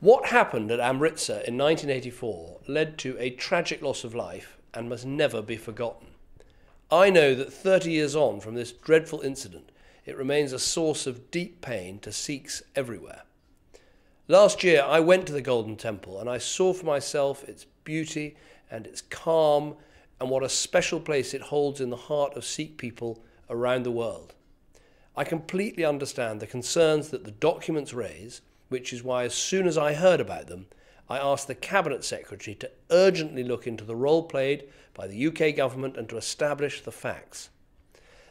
What happened at Amritsar in 1984 led to a tragic loss of life and must never be forgotten. I know that 30 years on from this dreadful incident, it remains a source of deep pain to Sikhs everywhere. Last year, I went to the Golden Temple and I saw for myself its beauty and its calm and what a special place it holds in the heart of Sikh people around the world. I completely understand the concerns that the documents raise, which is why as soon as I heard about them, I asked the Cabinet Secretary to urgently look into the role played by the UK government and to establish the facts.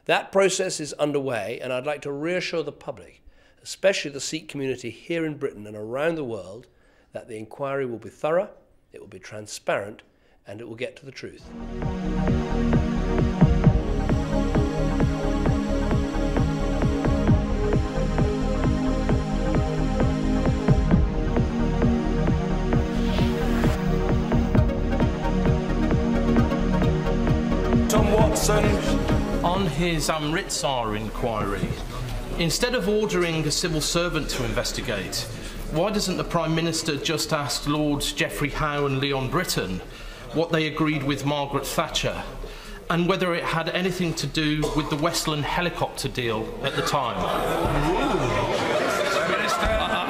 That process is underway, and I'd like to reassure the public, especially the Sikh community here in Britain and around the world, that the inquiry will be thorough, it will be transparent, and it will get to the truth. On his Amritsar inquiry, instead of ordering a civil servant to investigate, why doesn't the Prime Minister just ask Lords Geoffrey Howe and Leon Britton what they agreed with Margaret Thatcher, and whether it had anything to do with the Westland helicopter deal at the time?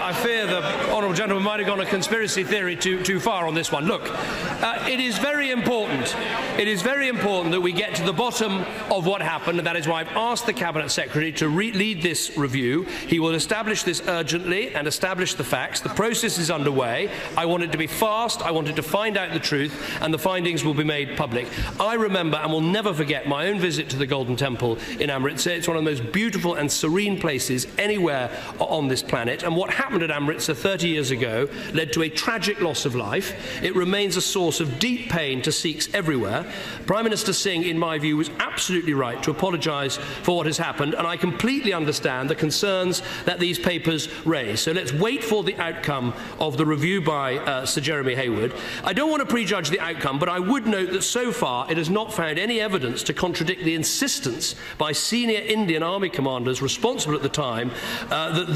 I fear the honourable gentleman might have gone a conspiracy theory too far on this one. Look, it is very important. It is very important that we get to the bottom of what happened, and that is why I've asked the Cabinet Secretary to lead this review. He will establish this urgently and establish the facts. The process is underway. I want it to be fast. I want it to find out the truth, and the findings will be made public. I remember and will never forget my own visit to the Golden Temple in Amritsar. It's one of the most beautiful and serene places anywhere on this planet, and what happened at Amritsar 30 years ago led to a tragic loss of life. It remains a source of deep pain to Sikhs everywhere. Prime Minister Singh, in my view, was absolutely right to apologise for what has happened, and I completely understand the concerns that these papers raise. So let's wait for the outcome of the review by Sir Jeremy Hayward. I don't want to prejudge the outcome, but I would note that so far it has not found any evidence to contradict the insistence by senior Indian Army commanders responsible at the time that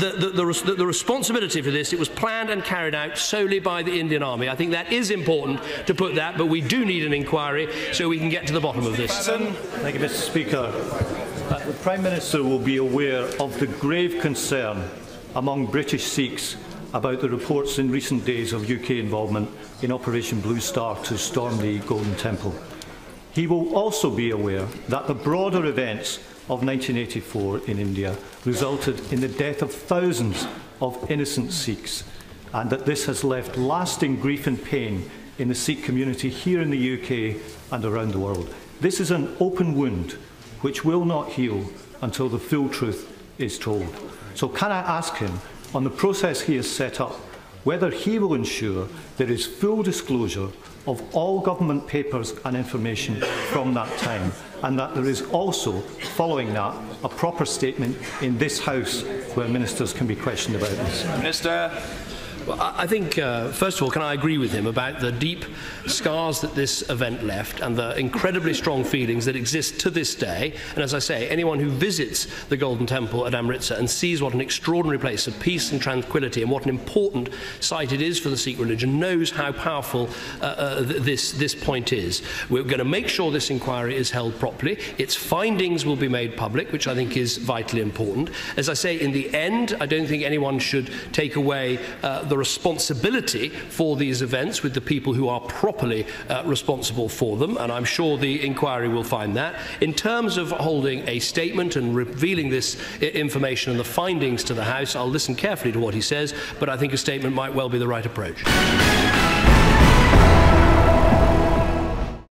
the responsibility for this, it was planned and carried out solely by the Indian Army. I think that is important to put that, but we do need an inquiry so we can get to the bottom of this. Thank you, Mr. Speaker. The Prime Minister will be aware of the grave concern among British Sikhs about the reports in recent days of UK involvement in Operation Blue Star to storm the Golden Temple. He will also be aware that the broader events of 1984 in India resulted in the death of thousands of innocent Sikhs, and that this has left lasting grief and pain in the Sikh community here in the UK and around the world. This is an open wound which will not heal until the full truth is told. So can I ask him, on the process he has set up, whether he will ensure there is full disclosure of all government papers and information from that time, and that there is also, following that, a proper statement in this House where ministers can be questioned about this? Minister. Well, I think, first of all, can I agree with him about the deep scars that this event left and the incredibly strong feelings that exist to this day. And as I say, anyone who visits the Golden Temple at Amritsar and sees what an extraordinary place of peace and tranquility and what an important site it is for the Sikh religion knows how powerful this point is. We're going to make sure this inquiry is held properly. Its findings will be made public, which I think is vitally important. As I say, in the end, I don't think anyone should take away the responsibility for these events with the people who are properly responsible for them, and I'm sure the inquiry will find that. In terms of holding a statement and revealing this information and the findings to the House, I'll listen carefully to what he says, but I think a statement might well be the right approach.